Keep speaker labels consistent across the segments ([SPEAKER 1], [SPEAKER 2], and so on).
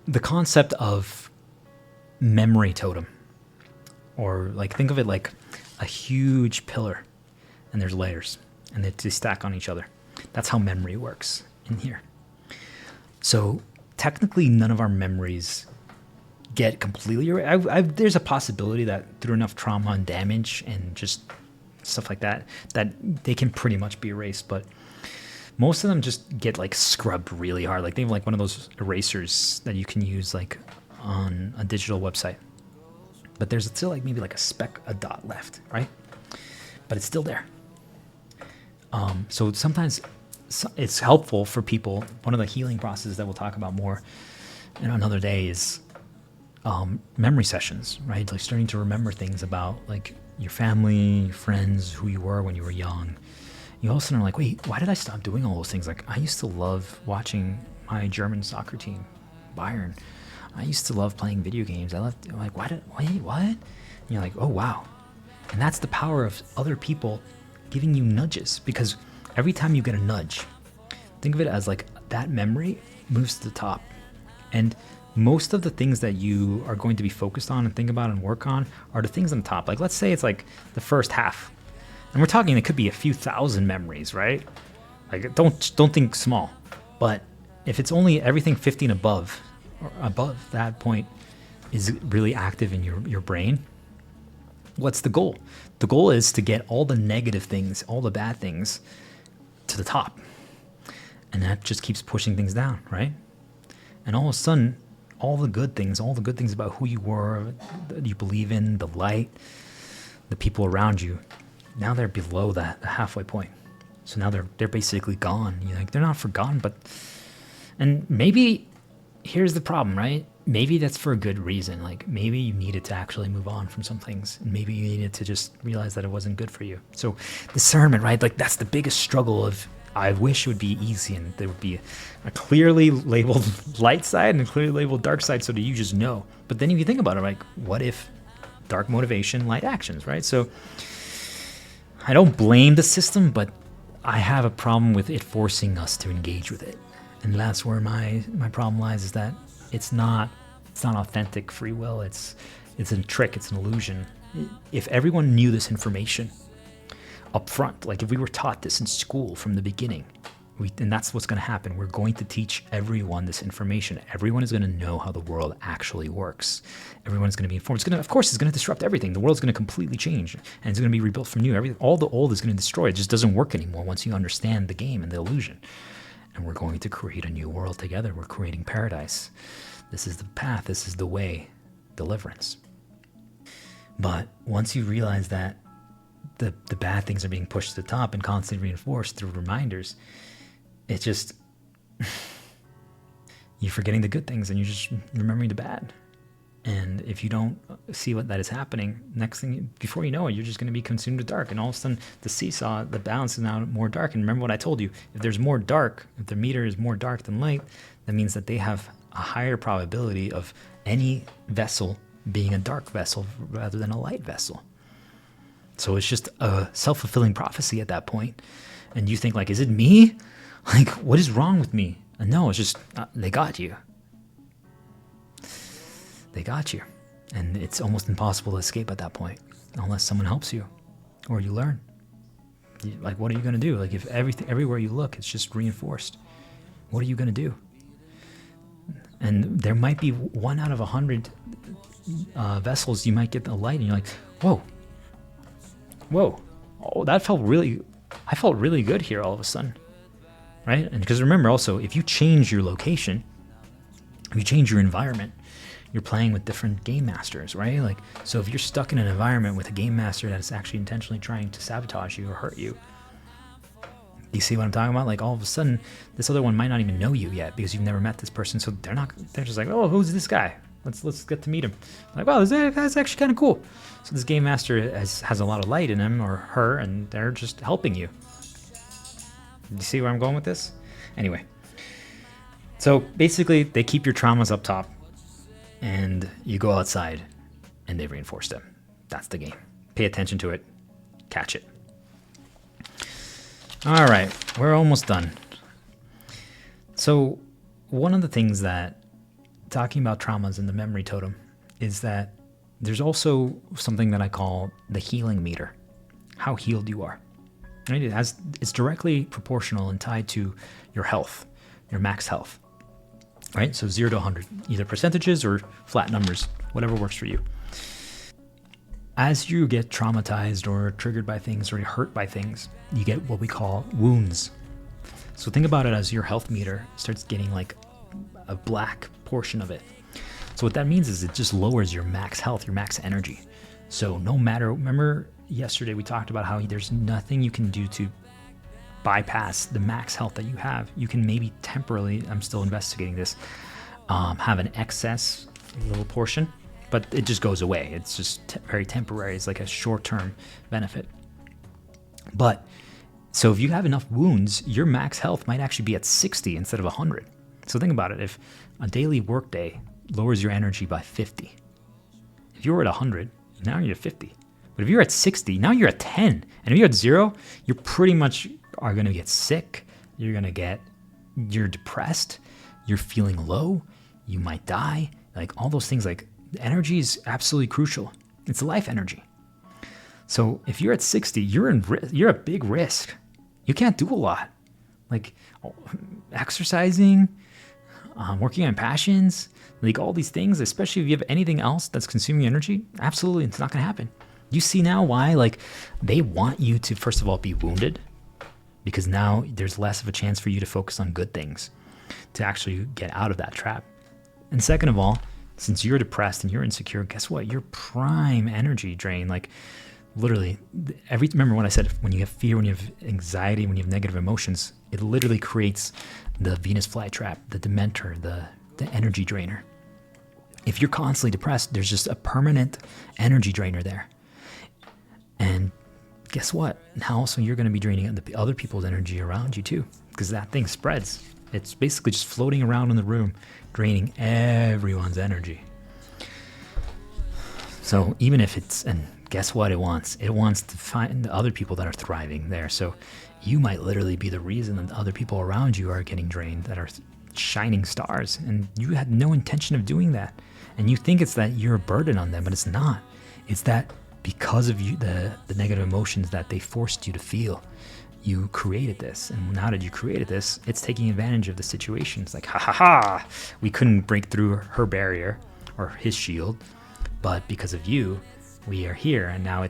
[SPEAKER 1] the concept of memory totem, or like think of it like a huge pillar, and there's layers, and they stack on each other. That's how memory works in here. So technically, none of our memories get completely erased. There's a possibility that through enough trauma and damage and just stuff like that, that they can pretty much be erased. But most of them just get like scrubbed really hard. Like they have like one of those erasers that you can use like on a digital website. But there's still like maybe like a speck, a dot left, right? But it's still there. So sometimes it's helpful for people. One of the healing processes that we'll talk about more in another day is memory sessions, right? Like starting to remember things about like your family, your friends, who you were when you were young. You all of a sudden are like, wait, why did I stop doing all those things? Like I used to love watching my German soccer team, Bayern. I used to love playing video games. I'm like, what? And you're like, oh, wow. And that's the power of other people giving you nudges, because every time you get a nudge, think of it as like that memory moves to the top. And most of the things that you are going to be focused on and think about and work on are the things on top. Like, let's say it's like the first half. And we're talking, it could be a few thousand memories, right? Like, don't think small. But if it's only everything 50 and above, or above that point is really active in your brain, what's the goal? The goal is to get all the negative things, all the bad things to the top. And that just keeps pushing things down, right? And all of a sudden, all the good things about who you were, that you believe in, the light, the people around you, now they're below that halfway point. So now they're basically gone. You're like, they're not forgotten, but, and maybe here's the problem, right? Maybe that's for a good reason. Like maybe you needed to actually move on from some things, and maybe you needed to just realize that it wasn't good for you. So discernment, right? Like that's the biggest struggle of, I wish it would be easy and there would be a clearly labeled light side and a clearly labeled dark side so that you just know. But then if you think about it, like what if dark motivation, light actions, right? So I don't blame the system, but I have a problem with it forcing us to engage with it. And that's where my problem lies, is that it's not authentic free will. It's a trick, it's an illusion. If everyone knew this information up front, like if we were taught this in school from the beginning, and that's what's going to happen. We're going to teach everyone this information. Everyone is going to know how the world actually works. Everyone is going to be informed. Of course, it's going to disrupt everything. The world's going to completely change, and it's going to be rebuilt from new. All the old is going to destroy. It just doesn't work anymore once you understand the game and the illusion. And we're going to create a new world together. We're creating paradise. This is the path. This is the way. Deliverance. But once you realize that the bad things are being pushed to the top and constantly reinforced through reminders, it just, you're forgetting the good things and you're just remembering the bad. And if you don't see what that is happening, next thing, before you know it, you're just going to be consumed with dark. And all of a sudden, the seesaw, the balance is now more dark. And remember what I told you, if there's more dark, if the meter is more dark than light, that means that they have a higher probability of any vessel being a dark vessel rather than a light vessel. So it's just a self-fulfilling prophecy at that point. And you think like, is it me? Like, what is wrong with me? And no, it's just, they got you. They got you. And it's almost impossible to escape at that point unless someone helps you or you learn. Like, what are you going to do? Like, if everywhere you look, it's just reinforced. What are you going to do? And there might be 1 out of 100 vessels, you might get the light and you're like, whoa. Oh, I felt really good here all of a sudden. Right? And because remember also, if you change your location, if you change your environment, you're playing with different game masters, right? Like, so if you're stuck in an environment with a game master that's actually intentionally trying to sabotage you or hurt you, do you see what I'm talking about? Like, all of a sudden, this other one might not even know you yet because you've never met this person. So they're just like, oh, who's this guy? Let's get to meet him. Like, wow, this guy's actually kind of cool. So this game master has a lot of light in him or her, and they're just helping you. You see where I'm going with this? Anyway, so basically they keep your traumas up top and you go outside and they reinforce them. That's the game. Pay attention to it. Catch it. All right, we're almost done. So one of the things that talking about traumas and the memory totem is that there's also something that I call the healing meter, how healed you are. Right? It's directly proportional and tied to your health, your max health. Right? So 0 to 100, either percentages or flat numbers, whatever works for you. As you get traumatized or triggered by things or hurt by things, you get what we call wounds. So think about it as your health meter starts getting like a black portion of it. So what that means is it just lowers your max health, your max energy. So no matter, remember yesterday we talked about how there's nothing you can do to bypass the max health that you have. You can maybe temporarily, I'm still investigating this, have an excess little portion, but it just goes away. It's just very temporary. It's like a short-term benefit. But so if you have enough wounds, your max health might actually be at 60 instead of 100. So think about it. If a daily work day lowers your energy by 50, if you were at 100, now you're at 50. But if you're at 60, now you're at 10. And if you're at 0, you're pretty much are going to get sick. You're depressed. You're feeling low. You might die. Like all those things, like energy is absolutely crucial. It's life energy. So if you're at 60, you're at big risk. You can't do a lot. Like exercising, working on passions, like all these things, especially if you have anything else that's consuming energy, absolutely, it's not going to happen. You see now why, like, they want you to, first of all, be wounded, because now there's less of a chance for you to focus on good things, to actually get out of that trap. And second of all, since you're depressed and you're insecure, guess what? Your prime energy drain, like literally, remember what I said, when you have fear, when you have anxiety, when you have negative emotions, it literally creates the Venus flytrap, the Dementor, the energy drainer. If you're constantly depressed, there's just a permanent energy drainer there. And guess what? Now also you're going to be draining the other people's energy around you too, because that thing spreads. It's basically just floating around in the room, draining everyone's energy. So even if and guess what it wants? It wants to find the other people that are thriving there. So you might literally be the reason that other people around you are getting drained, that are shining stars, and you had no intention of doing that. And you think it's that you're a burden on them, but it's not. It's that because of you, the negative emotions that they forced you to feel, you created this. And now that you created this, it's taking advantage of the situation. It's like, ha ha ha, we couldn't break through her barrier or his shield, but because of you, we are here, and now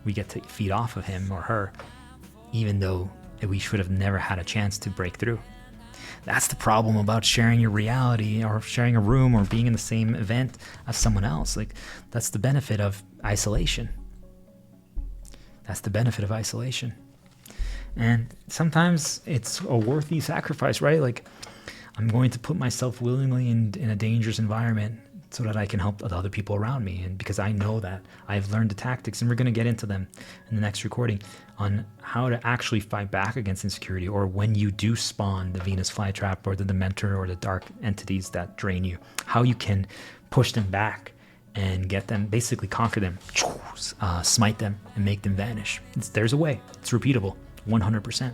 [SPEAKER 1] we get to feed off of him or her, even though we should have never had a chance to break through. That's the problem about sharing your reality or sharing a room or being in the same event as someone else. Like, that's the benefit of isolation. That's the benefit of isolation. And sometimes it's a worthy sacrifice, right? Like, I'm going to put myself willingly in a dangerous environment so that I can help the other people around me. And because I know that I've learned the tactics, and we're going to get into them in the next recording, on how to actually fight back against insecurity, or when you do spawn the Venus flytrap or the Dementor or the dark entities that drain you, how you can push them back and get them, basically conquer them, smite them and make them vanish. There's a way. It's repeatable, 100%.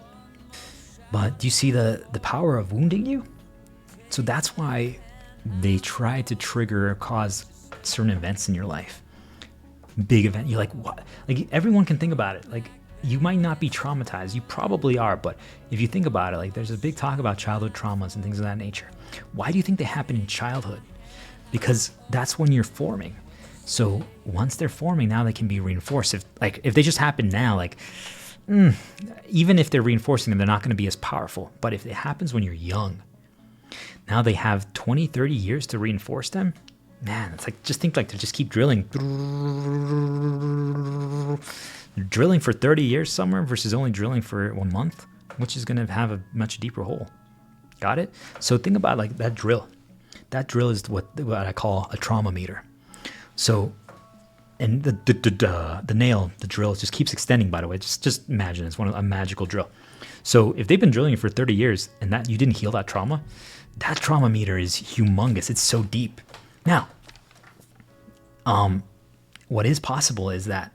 [SPEAKER 1] But do you see the power of wounding you? So that's why they try to trigger or cause certain events in your life. Big event. You're like, what? Like, everyone can think about it. Like, you might not be traumatized. You probably are. But if you think about it, like, there's a big talk about childhood traumas and things of that nature. Why do you think they happen in childhood? Because that's when you're forming. So once they're forming, now they can be reinforced. If they just happen now, like, even if they're reinforcing them, they're not going to be as powerful. But if it happens when you're young, now they have 20, 30 years to reinforce them. Man, it's like, just think, like, to just keep drilling. Drilling for 30 years somewhere versus only drilling for 1 month, which is going to have a much deeper hole. Got it? So think about, like, that drill. That drill is what I call a trauma meter. So, and the nail, the drill just keeps extending, by the way. Just imagine it's a magical drill. So if they've been drilling for 30 years and that you didn't heal that trauma meter is humongous. It's so deep. Now, what is possible is that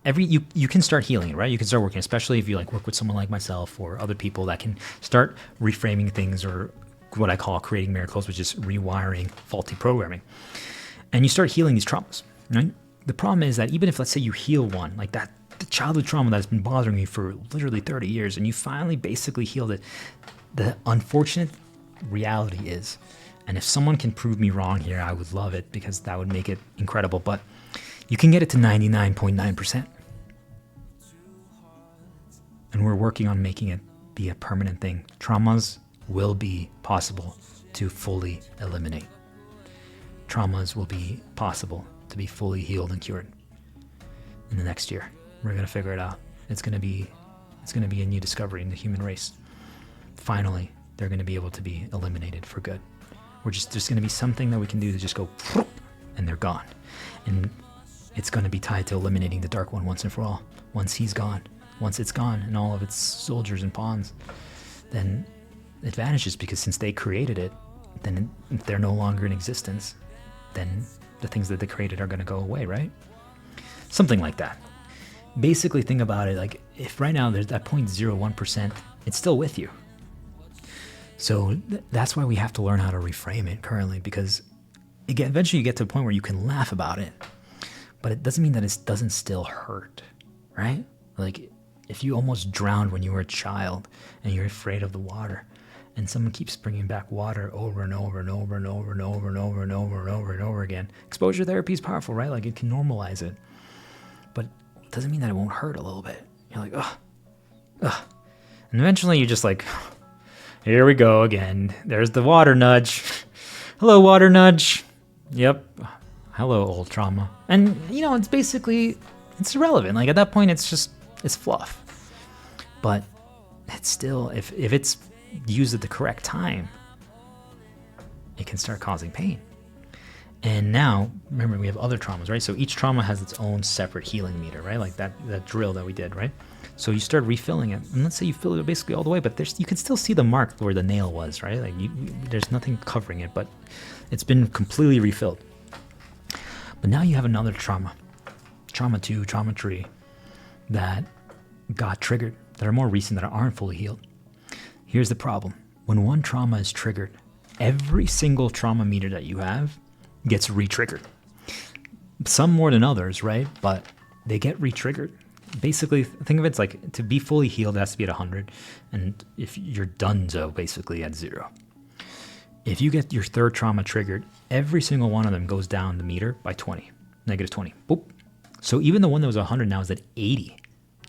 [SPEAKER 1] you can start healing, right? You can start working, especially if you like work with someone like myself or other people that can start reframing things or what I call creating miracles, which is rewiring faulty programming. And you start healing these traumas, right? The problem is that even if, let's say, you heal one, like that, the childhood trauma that's been bothering you for literally 30 years, and you finally basically healed it, the unfortunate reality is, and if someone can prove me wrong here, I would love it, because that would make it incredible, but you can get it to 99.9%. And we're working on making it be a permanent thing. Traumas will be possible to fully eliminate. Traumas will be possible to be fully healed and cured in the next year. We're going to figure it out. It's going to be a new discovery in the human race. Finally, they're going to be able to be eliminated for good. There's going to be something that we can do to just go, and they're gone. And it's going to be tied to eliminating the Dark One once and for all. Once he's gone, once it's gone, and all of its soldiers and pawns, then it vanishes, because since they created it, then if they're no longer in existence, then the things that they created are going to go away, right? Something like that. Basically, think about it like, if right now there's that 0.01%, it's still with you. So that's why we have to learn how to reframe it currently, because again, eventually you get to a point where you can laugh about it, but it doesn't mean that it doesn't still hurt, right? Like, if you almost drowned when you were a child and you're afraid of the water, and someone keeps bringing back water over and over and over and over and over and over and over and over and over again, exposure therapy is powerful, right? Like, it can normalize it, but it doesn't mean that it won't hurt a little bit. You're like, ugh. And eventually you're just like, here we go again. There's the water nudge. Hello, water nudge. Yep. Hello, old trauma. And, it's irrelevant. Like, at that point, it's fluff. But it's still, if it's used at the correct time, it can start causing pain. And now, remember, we have other traumas, right? So each trauma has its own separate healing meter, right? Like that drill that we did, right? So you start refilling it, and let's say you fill it basically all the way, but you can still see the mark where the nail was, right? Like, there's nothing covering it, but it's been completely refilled. But now you have another trauma 2, trauma 3, that got triggered, that are more recent, that aren't fully healed. Here's the problem. When one trauma is triggered, every single trauma meter that you have gets re-triggered. Some more than others, right? But they get re-triggered. Basically, think of it like, to be fully healed, it has to be at 100. And if you're donezo, basically at 0. If you get your third trauma triggered, every single one of them goes down the meter by 20, negative 20. Boop. So even the one that was 100 now is at 80.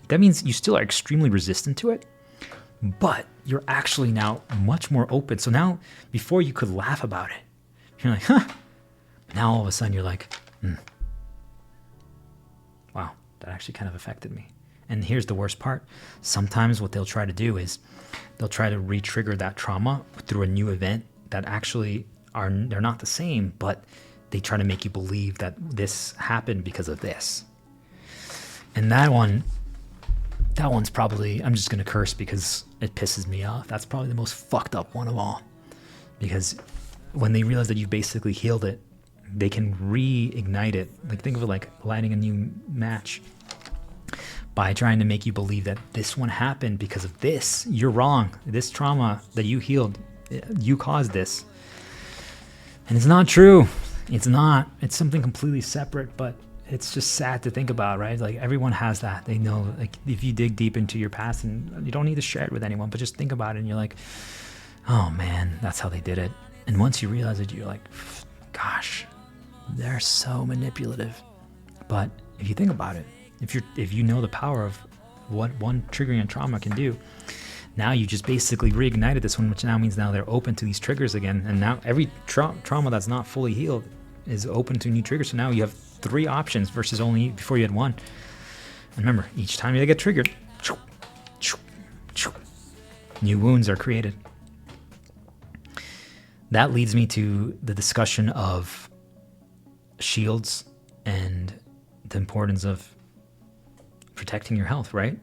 [SPEAKER 1] That means you still are extremely resistant to it, but you're actually now much more open. So now, before you could laugh about it, you're like, huh. Now all of a sudden you're like, wow, that actually kind of affected me. And here's the worst part. Sometimes what they'll try to do is they'll try to re-trigger that trauma through a new event that actually they're not the same, but they try to make you believe that this happened because of this. And that one's probably, I'm just going to curse because it pisses me off. That's probably the most fucked up one of all. Because when they realize that you basically healed it, they can reignite it. Like, think of it like lighting a new match by trying to make you believe that this one happened because of this. You're wrong. This trauma that you healed, you caused this. And it's not true. It's not. It's something completely separate, but it's just sad to think about, right? Like, everyone has that. They know, like, if you dig deep into your past, and you don't need to share it with anyone, but just think about it and you're like, oh man, that's how they did it. And once you realize it, you're like, gosh, they're so manipulative. But if you think about it, if you know the power of what one triggering and trauma can do, now you just basically reignited this one, which now means now they're open to these triggers again. And now every trauma that's not fully healed is open to new triggers. So now you have 3 options versus only before you had 1. And remember, each time they get triggered, new wounds are created. That leads me to the discussion of shields and the importance of protecting your health, right?